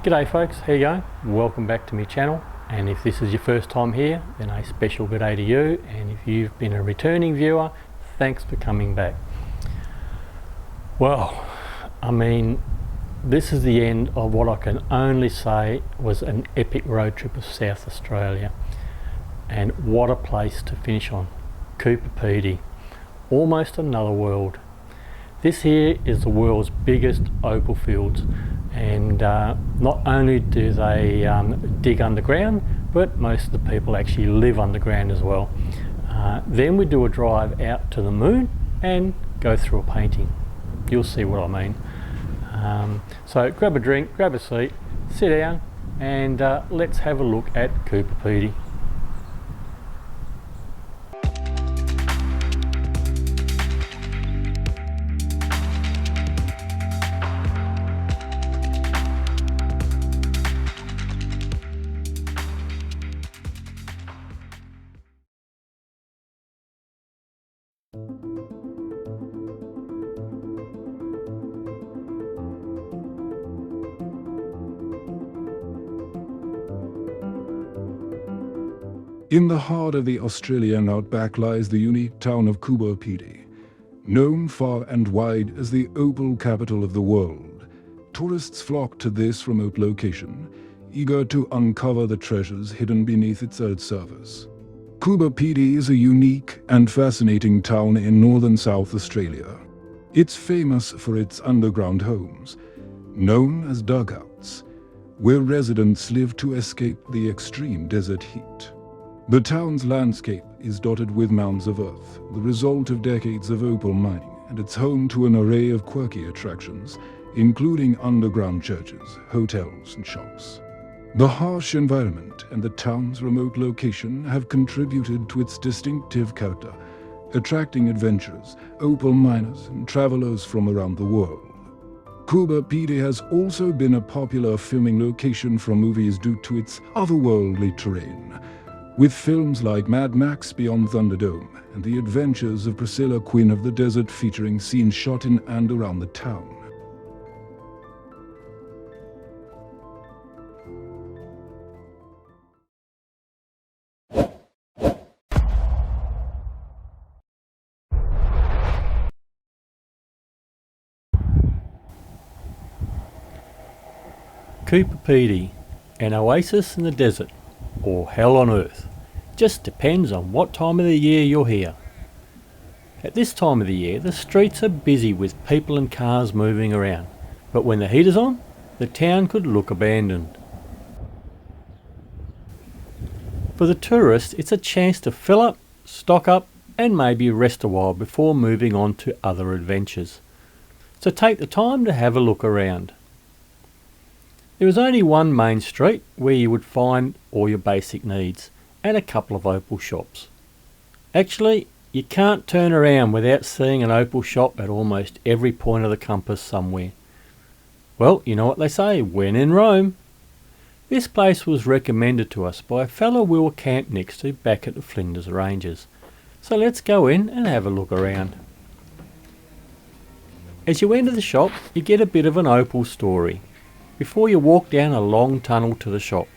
G'day folks, how you going? Welcome back to my channel, and if this is your first time here, then a special good day to you, and if you've been a returning viewer, thanks for coming back. Well, I mean, this is the end of what I can only say was an epic road trip of South Australia, and what a place to finish on. Coober Pedy, almost another world. This here is the world's biggest opal fields, and not only do they dig underground, but most of the people actually live underground as well. Then we do a drive out to the moon and go through a painting. You'll see what I mean. So grab a drink, grab a seat, sit down, and let's have a look at Coober Pedy. In the heart of the Australian Outback lies the unique town of Coober Pedy. Known far and wide as the Opal Capital of the world, tourists flock to this remote location, eager to uncover the treasures hidden beneath its earth surface. Coober Pedy is a unique and fascinating town in northern South Australia. It's famous for its underground homes, known as dugouts, where residents live to escape the extreme desert heat. The town's landscape is dotted with mounds of earth, the result of decades of opal mining, and it's home to an array of quirky attractions, including underground churches, hotels, and shops. The harsh environment and the town's remote location have contributed to its distinctive character, attracting adventurers, opal miners, and travelers from around the world. Coober Pedy has also been a popular filming location for movies due to its otherworldly terrain, with films like Mad Max Beyond Thunderdome and The Adventures of Priscilla, Queen of the Desert, featuring scenes shot in and around the town. Coober Pedy, an oasis in the desert, or hell on earth. Just depends on what time of the year you're here. At this time of the year, the streets are busy with people and cars moving around, but when the heat is on, the town could look abandoned. For the tourist, it's a chance to fill up, stock up, and maybe rest a while before moving on to other adventures. So take the time to have a look around. There is only one main street where you would find all your basic needs, and a couple of opal shops. Actually, you can't turn around without seeing an opal shop at almost every point of the compass somewhere. Well, you know what they say, when in Rome. This place was recommended to us by a fellow we were camped next to back at the Flinders Ranges. So let's go in and have a look around. As you enter the shop, you get a bit of an opal story before you walk down a long tunnel to the shop.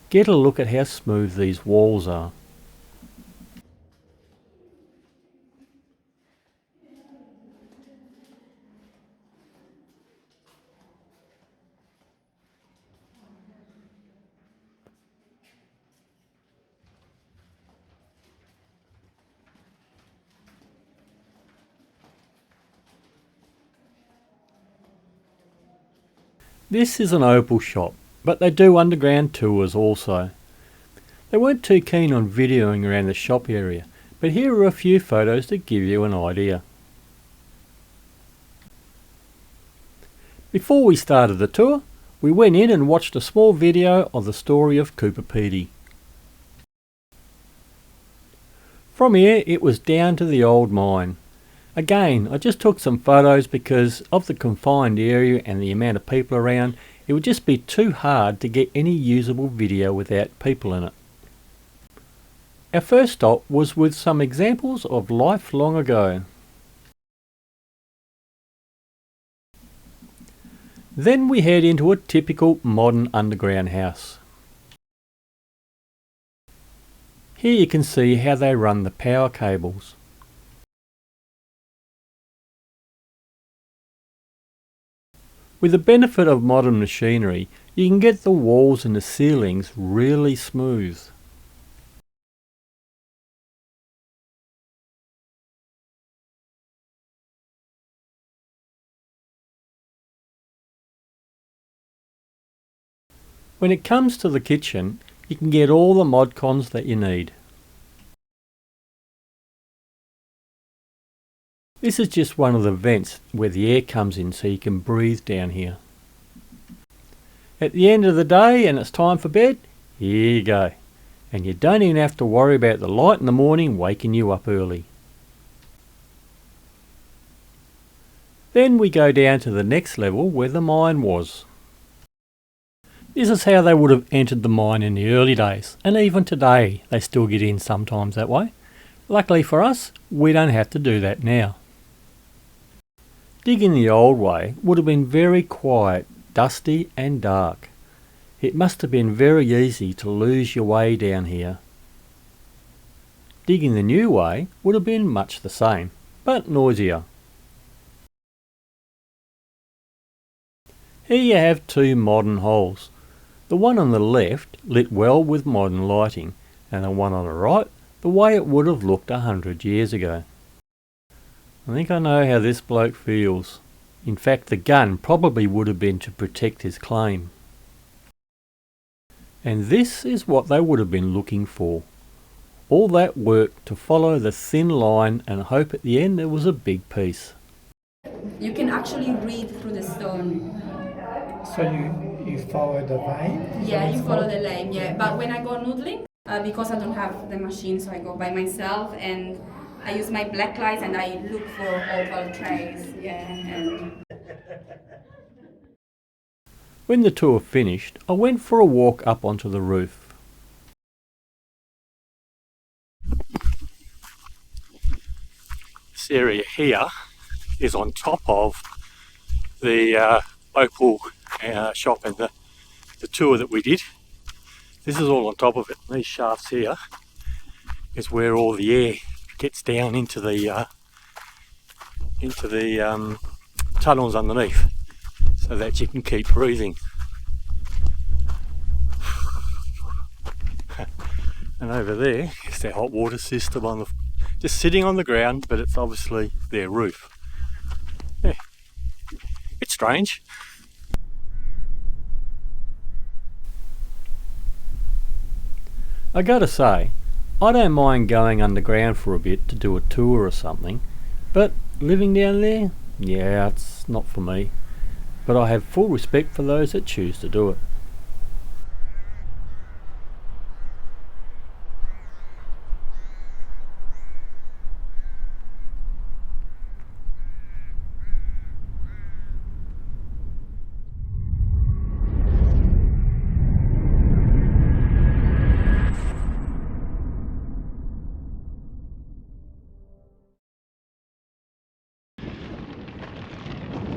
Get a look at how smooth these walls are. This is an opal shop, but they do underground tours also. They weren't too keen on videoing around the shop area, but here are a few photos to give you an idea. Before we started the tour, we went in and watched a small video of the story of Coober Pedy. From here it was down to the old mine. Again, I just took some photos because of the confined area and the amount of people around. It would just be too hard to get any usable video without people in it. Our first stop was with some examples of life long ago. Then we head into a typical modern underground house. Here you can see how they run the power cables. With the benefit of modern machinery, you can get the walls and the ceilings really smooth. When it comes to the kitchen, you can get all the mod cons that you need. This is just one of the vents where the air comes in so you can breathe down here. At the end of the day and it's time for bed, here you go. And you don't even have to worry about the light in the morning waking you up early. Then we go down to the next level where the mine was. This is how they would have entered the mine in the early days, and even today they still get in sometimes that way. Luckily for us, we don't have to do that now. Digging the old way would have been very quiet, dusty and dark. It must have been very easy to lose your way down here. Digging the new way would have been much the same, but noisier. Here you have two modern holes. The one on the left lit well with modern lighting, and the one on the right the way it would have looked 100 years ago. I think I know how this bloke feels. In fact, the gun probably would have been to protect his claim. And this is what they would have been looking for. All that work to follow the thin line and hope at the end there was a big piece. You can actually read through the stone. So you follow the vein? Yeah, you follow the lane, yeah. But when I go noodling, because I don't have the machine, so I go by myself and I use my black lights and I look for opal trays, yeah. When the tour finished, I went for a walk up onto the roof. This area here is on top of the Opal shop and the tour that we did. This is all on top of it. These shafts here is where all the air gets down into the tunnels underneath, so that you can keep breathing. And over there is their hot water system just sitting on the ground, but it's obviously their roof. Yeah. It's strange. I gotta say, I don't mind going underground for a bit to do a tour or something, but living down there, yeah, it's not for me. But I have full respect for those that choose to do it.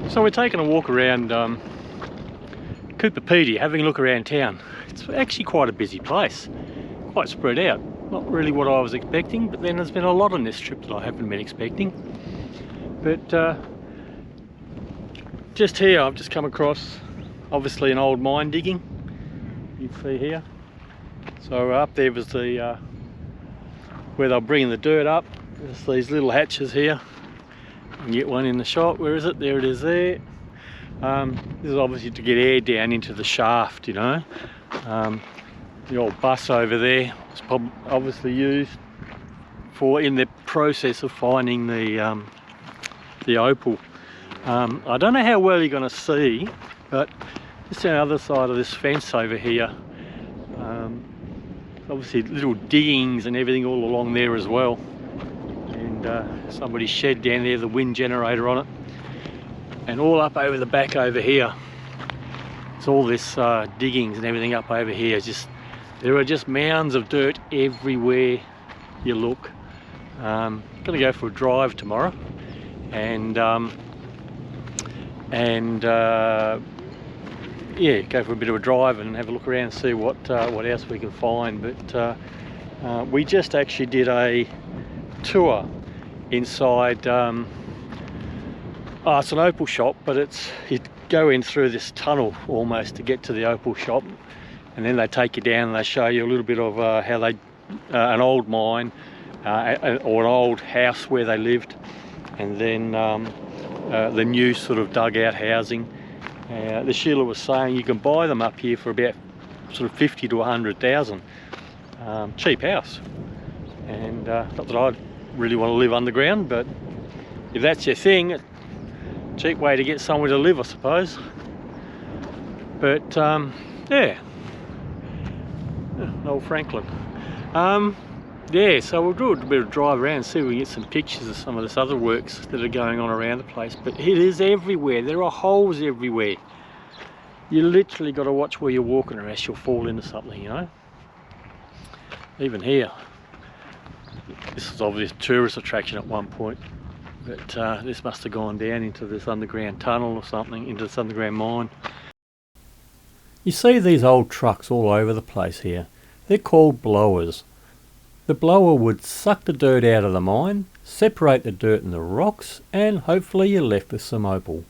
So we're taking a walk around Coober Pedy, having a look around town. It's actually quite a busy place, quite spread out. Not really what I was expecting, but then there's been a lot on this trip that I haven't been expecting. But just here I've just come across obviously an old mine digging. You can see here. So up there was the where they're bringing the dirt up. There's these little hatches here. You can get one in the shot. Where is it? There it is there. This is obviously to get air down into the shaft, you know. The old bus over there was obviously used for in the process of finding the opal. I don't know how well you're going to see, but just on the other side of this fence over here, obviously little diggings and everything all along there as well. And somebody's shed down there, the wind generator on it, and all up over the back over here. It's all this diggings and everything up over here. There are just mounds of dirt everywhere you look. Gonna go for a drive tomorrow, and yeah, go for a bit of a drive and have a look around and see what else we can find. But we just actually did a tour inside. It's an Opal shop, but you go in through this tunnel almost to get to the Opal shop, and then they take you down and they show you a little bit of how they an old mine or an old house where they lived, and then the new sort of dugout housing. The Sheila was saying you can buy them up here for about sort of 50 to 100,000. Cheap house, and not that I really want to live underground, but if that's your thing, a cheap way to get somewhere to live, I suppose. But yeah, old Franklin. Yeah, so we'll do a bit of drive around and see if we can get some pictures of some of this other works that are going on around the place. But it is everywhere. There are holes everywhere. You literally got to watch where you're walking or else you'll fall into something, you know. Even here, this is obviously a tourist attraction at one point, but this must have gone down into this underground tunnel or something, into this underground mine. You see these old trucks all over the place here. They're called blowers. The blower would suck the dirt out of the mine, separate the dirt and the rocks, and hopefully you're left with some opal,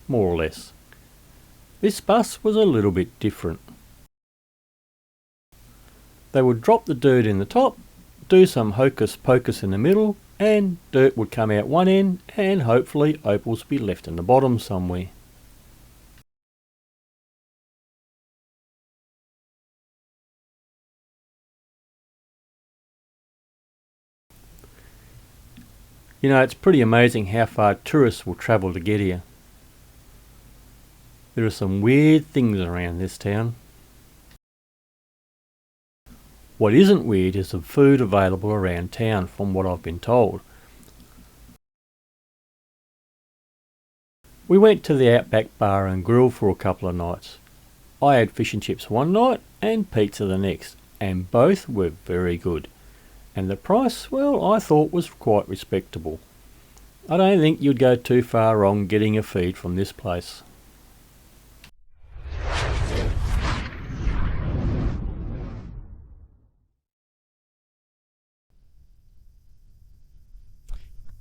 more or less. This bus was a little bit different. They would drop the dirt in the top, do some hocus pocus in the middle, and dirt would come out one end, and hopefully opals be left in the bottom somewhere. You know, it's pretty amazing how far tourists will travel to get here. There are some weird things around this town. What isn't weird is the food available around town, from what I've been told. We went to the Outback Bar and Grill for a couple of nights. I had fish and chips one night and pizza the next, and both were very good. And the price, well, I thought was quite respectable. I don't think you'd go too far wrong getting a feed from this place.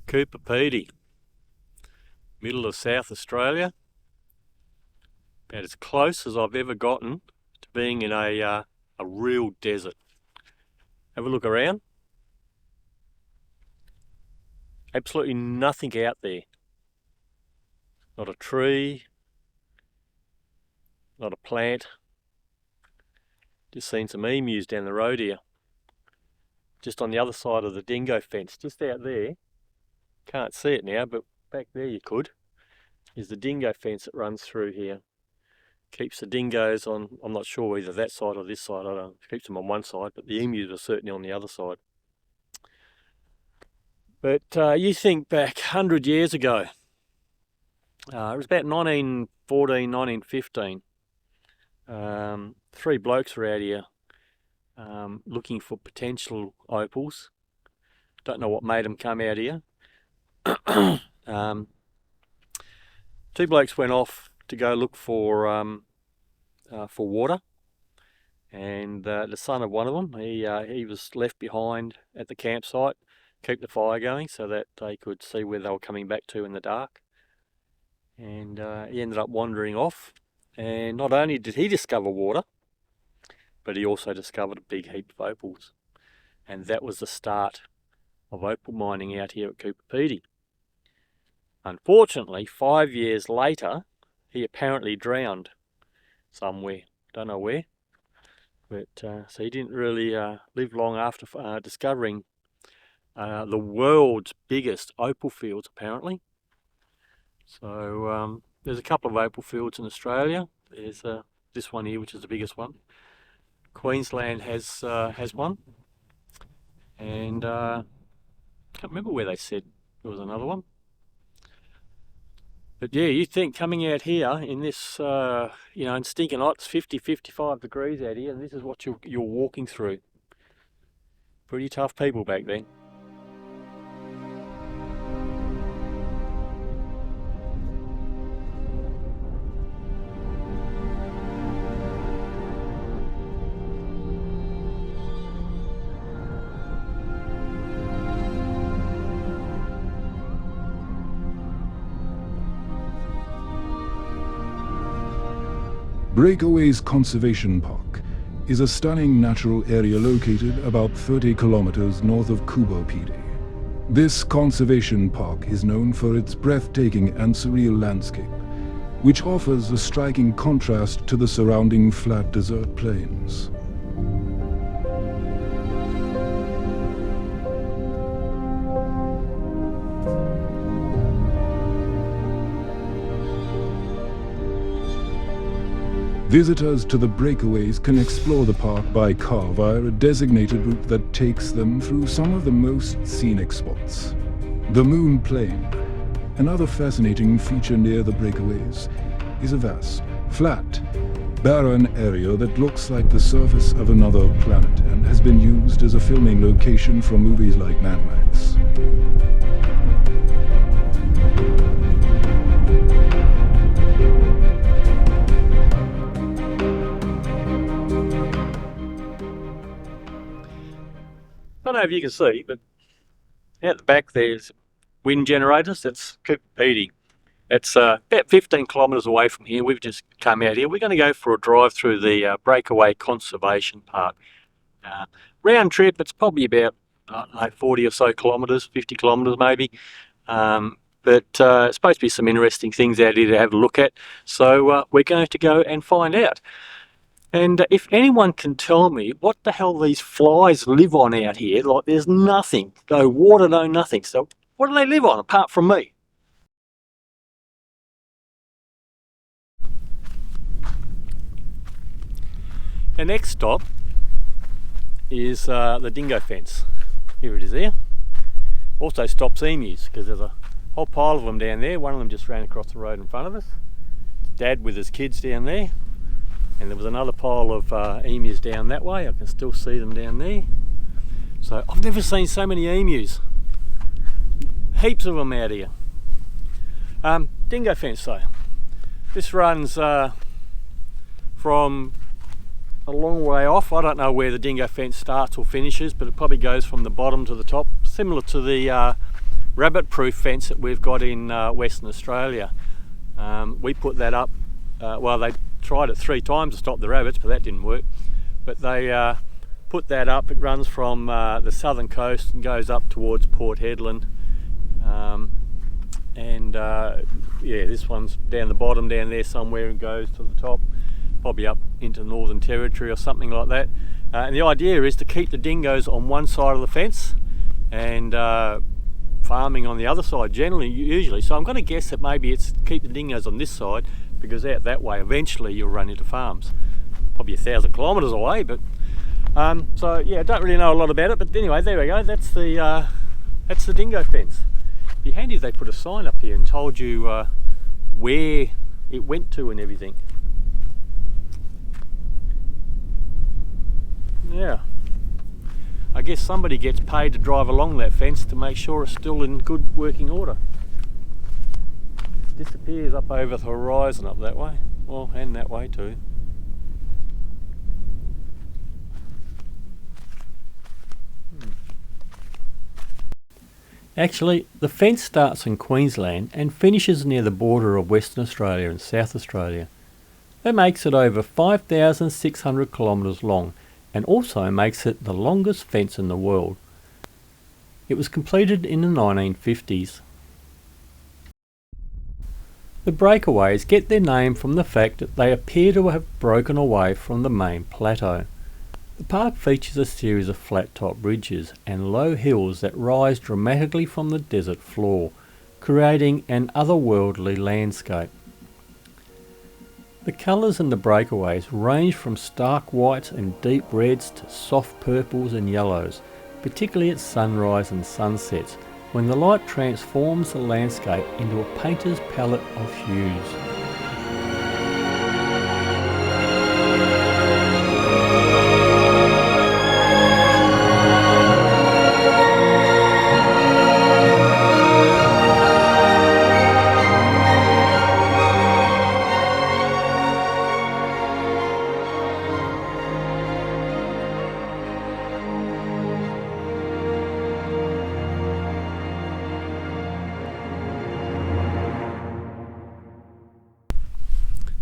Coober Pedy, middle of South Australia, about as close as I've ever gotten to being in a real desert. Have a look around. Absolutely nothing out there. Not a tree, not a plant. Just seen some emus down the road here. Just on the other side of the dingo fence, just out there. Can't see it now, but back there you could. Is the dingo fence that runs through here. Keeps the dingoes on, I'm not sure either that side or this side, I don't know. Keeps them on one side, but the emus are certainly on the other side. But you think back 100 years ago, it was about 1914, 1915. Three blokes were out here looking for potential opals. Don't know what made them come out here. Two blokes went off to go look for water, and the son of one of them, he was left behind at the campsite, keep the fire going so that they could see where they were coming back to in the dark. And he ended up wandering off, and not only did he discover water, but he also discovered a big heap of opals, and that was the start of opal mining out here at Coober Pedy. Unfortunately, 5 years later, he apparently drowned somewhere, don't know where, but so he didn't really live long after discovering the world's biggest opal fields, apparently. So there's a couple of opal fields in Australia. There's this one here, which is the biggest one. Queensland has one, and can't remember where they said there was another one. But yeah, you think coming out here in this, you know, in stinking hot, it's 50, 55 degrees out here, and this is what you're walking through. Pretty tough people back then. Breakaways Conservation Park is a stunning natural area located about 30 kilometers north of Coober Pedy. This conservation park is known for its breathtaking and surreal landscape, which offers a striking contrast to the surrounding flat desert plains. Visitors to the Breakaways can explore the park by car via a designated route that takes them through some of the most scenic spots. The Moon Plain, another fascinating feature near the Breakaways, is a vast, flat, barren area that looks like the surface of another planet and has been used as a filming location for movies like Mad Max. I don't know if you can see, but out the back there's wind generators. That's Coober Pedy. It's about 15 kilometres away from here. We've just come out here. We're going to go for a drive through the Breakaways Conservation Park. Round trip, it's probably about, I don't know, 40 or so kilometres, 50 kilometres maybe. But it's supposed to be some interesting things out here to have a look at. So we're going to go and find out. And if anyone can tell me what the hell these flies live on out here, like there's nothing, no water, no nothing. So what do they live on apart from me? The next stop is the dingo fence. Here it is there. Also stops emus because there's a whole pile of them down there. One of them just ran across the road in front of us. Dad with his kids down there. And there was another pile of emus down that way. I can still see them down there. So I've never seen so many emus. Heaps of them out here. Dingo fence though. This runs from a long way off. I don't know where the dingo fence starts or finishes, but it probably goes from the bottom to the top, similar to the rabbit-proof fence that we've got in Western Australia. We put that up, well, they tried it 3 times to stop the rabbits, but that didn't work. But they put that up. It runs from the southern coast and goes up towards Port Hedland. Yeah, this one's down the bottom down there somewhere and goes to the top, probably up into Northern Territory or something like that. And the idea is to keep the dingoes on one side of the fence and farming on the other side, usually. So I'm going to guess that maybe it's keep the dingoes on this side, because out that way eventually you'll run into farms. Probably 1,000 kilometres away, but so yeah, I don't really know a lot about it, but anyway, there we go. That's the dingo fence. It'd be handy if they put a sign up here and told you where it went to and everything. Yeah, I guess somebody gets paid to drive along that fence to make sure it's still in good working order. Disappears up over the horizon up that way, well, and that way too. Actually, the fence starts in Queensland and finishes near the border of Western Australia and South Australia. That makes it over 5,600 kilometres long and also makes it the longest fence in the world. It was completed in the 1950s. The breakaways get their name from the fact that they appear to have broken away from the main plateau. The park features a series of flat-top ridges and low hills that rise dramatically from the desert floor, creating an otherworldly landscape. The colours in the breakaways range from stark whites and deep reds to soft purples and yellows, particularly at sunrise and sunsets, when the light transforms the landscape into a painter's palette of hues.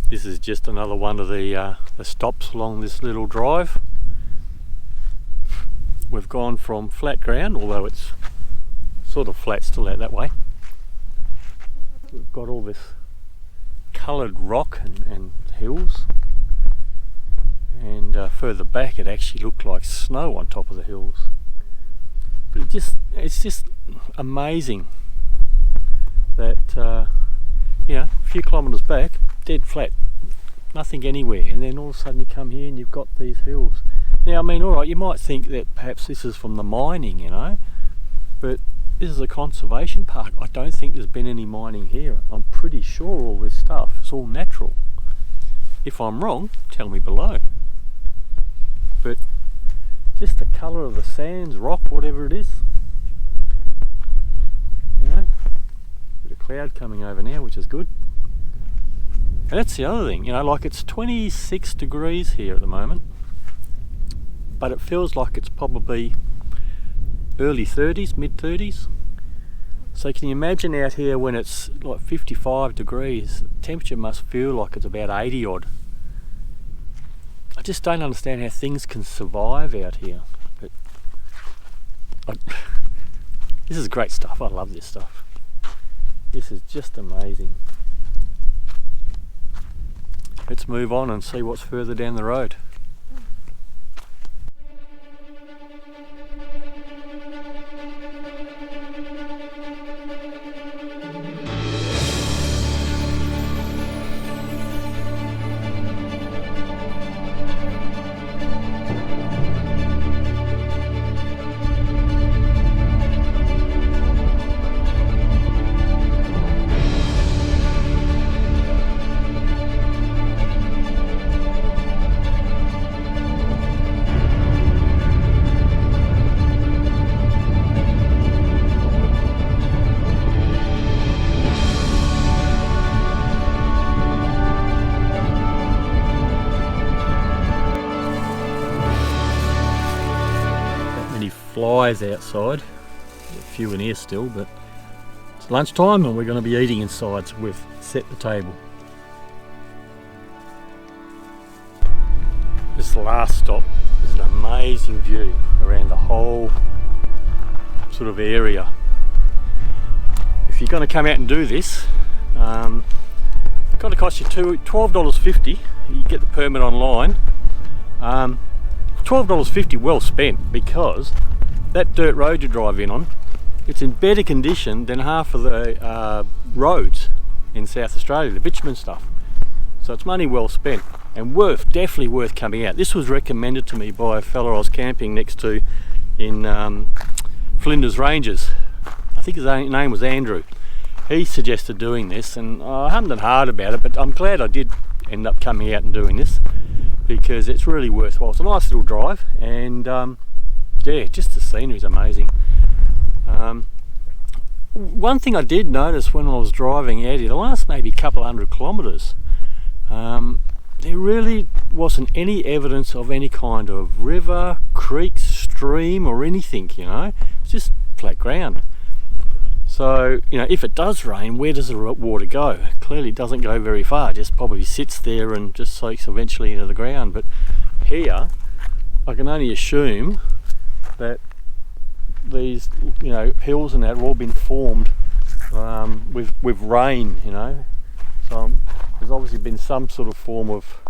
This is just another one of the stops along this little drive. We've gone from flat ground, although it's sort of flat still out that way. We've got all this coloured rock and hills, and further back it actually looked like snow on top of the hills. But it's just amazing that you know, a few kilometres back, dead flat, nothing anywhere, and then all of a sudden you come here and you've got these hills. Now, I mean, alright, you might think that perhaps this is from the mining, you know, but this is a conservation park. I don't think there's been any mining here. I'm pretty sure all this stuff is all natural. If I'm wrong, tell me below. But just the colour of the sands, rock, whatever it is, you know, bit of cloud coming over now, which is good. And that's the other thing, you know, like it's 26 degrees here at the moment, but it feels like it's probably early 30s, mid 30s. So can you imagine out here when it's like 55 degrees, the temperature must feel like it's about 80 odd. I just don't understand how things can survive out here. But this is great stuff. I love this stuff. This is just amazing. Let's move on and see what's further down the road. Flies outside, a few in here still, but it's lunchtime and we're going to be eating inside, so we've set the table. This last stop is an amazing view around the whole sort of area. If you're going to come out and do this, it's going to cost you $12.50. You get the permit online. $12.50 well spent, because that dirt road you drive in on, it's in better condition than half of the roads in South Australia, the bitumen stuff. So it's money well spent, and definitely worth coming out. This was recommended to me by a fellow I was camping next to in Flinders Ranges. I think his name was Andrew. He suggested doing this, and I haven't done hard about it, but I'm glad I did end up coming out and doing this, because it's really worthwhile. It's a nice little drive, and yeah, just the scenery is amazing. One thing I did notice when I was driving out here, the last maybe couple 100 kilometres, there really wasn't any evidence of any kind of river, creek, stream or anything, you know. It's just flat ground. So, you know, if it does rain, where does the water go? Clearly it doesn't go very far, it just probably sits there and just soaks eventually into the ground. But here, I can only assume that these, you know, hills and that have all been formed with rain, you know. So there's obviously been some sort of form of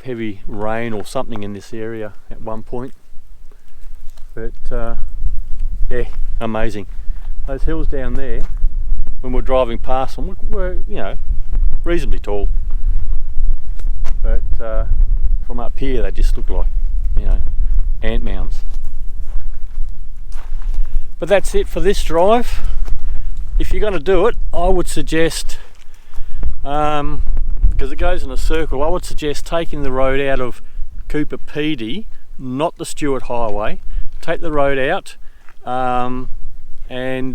heavy rain or something in this area at one point. But yeah, amazing. Those hills down there, when we're driving past them, were, you know, reasonably tall. But from up here they just look like, you know, ant mounds. But that's it for this drive. If you're going to do it, I would suggest, because it goes in a circle, I would suggest taking the road out of Coober Pedy, not the Stuart Highway. Take the road out and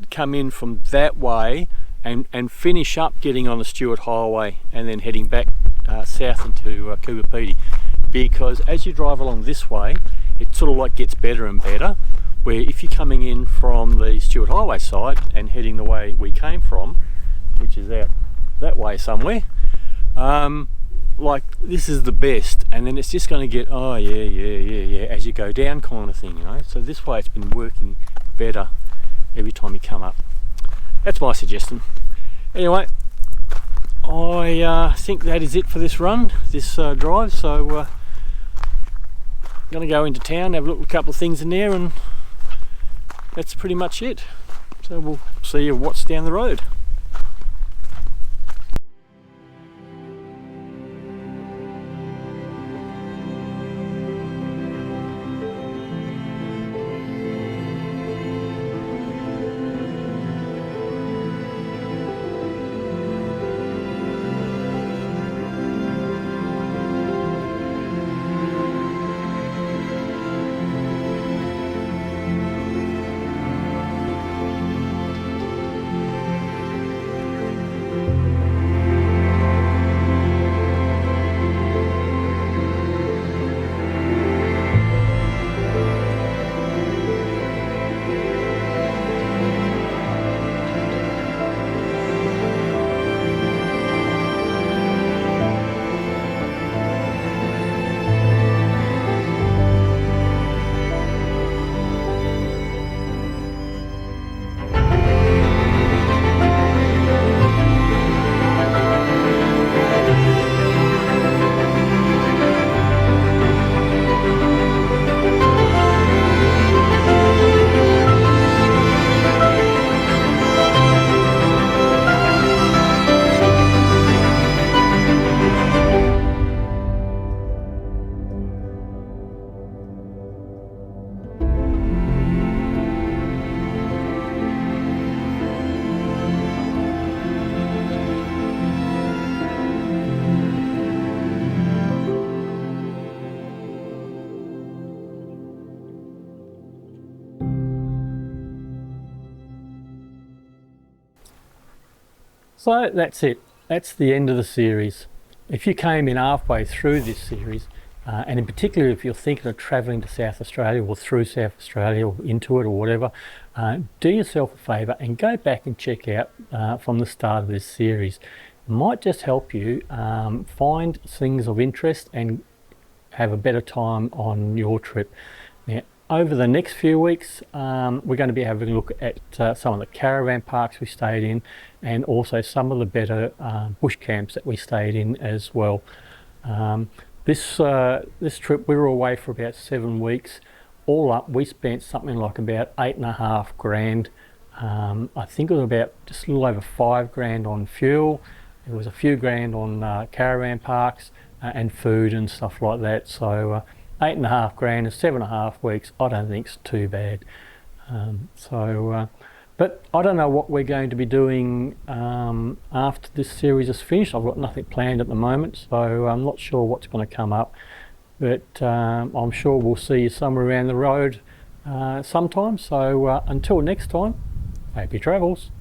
come in from that way and finish up getting on the Stuart Highway and then heading back south into Coober Pedy. Because as you drive along this way, it sort of like gets better and better, where if you're coming in from the Stuart Highway side and heading the way we came from, which is out that way somewhere, Like this is the best, and then it's just going to get, oh yeah, as you go down kind of thing, you know. So this way it's been working better every time you come up. That's my suggestion. Anyway, I think that is it for this run, this drive. So I'm going to go into town, have a look at a couple of things in there, and that's pretty much it. So we'll see what's down the road. So that's it. That's the end of the series. If you came in halfway through this series, and in particular if you're thinking of travelling to South Australia or through South Australia or into it or whatever, do yourself a favour and go back and check out from the start of this series. It might just help you find things of interest and have a better time on your trip. Now, over the next few weeks, we're going to be having a look at some of the caravan parks we stayed in, and also some of the better bush camps that we stayed in as well. This trip, we were away for about 7 weeks. All up, we spent something like about $8.5 grand. I think it was about just a little over $5 grand on fuel. There was a few grand on caravan parks and food and stuff like that. So 8.5 grand in 7.5 weeks, I don't think it's too bad. But I don't know what we're going to be doing after this series is finished. I've got nothing planned at the moment, so I'm not sure what's going to come up. But I'm sure we'll see you somewhere around the road sometime. So until next time, happy travels.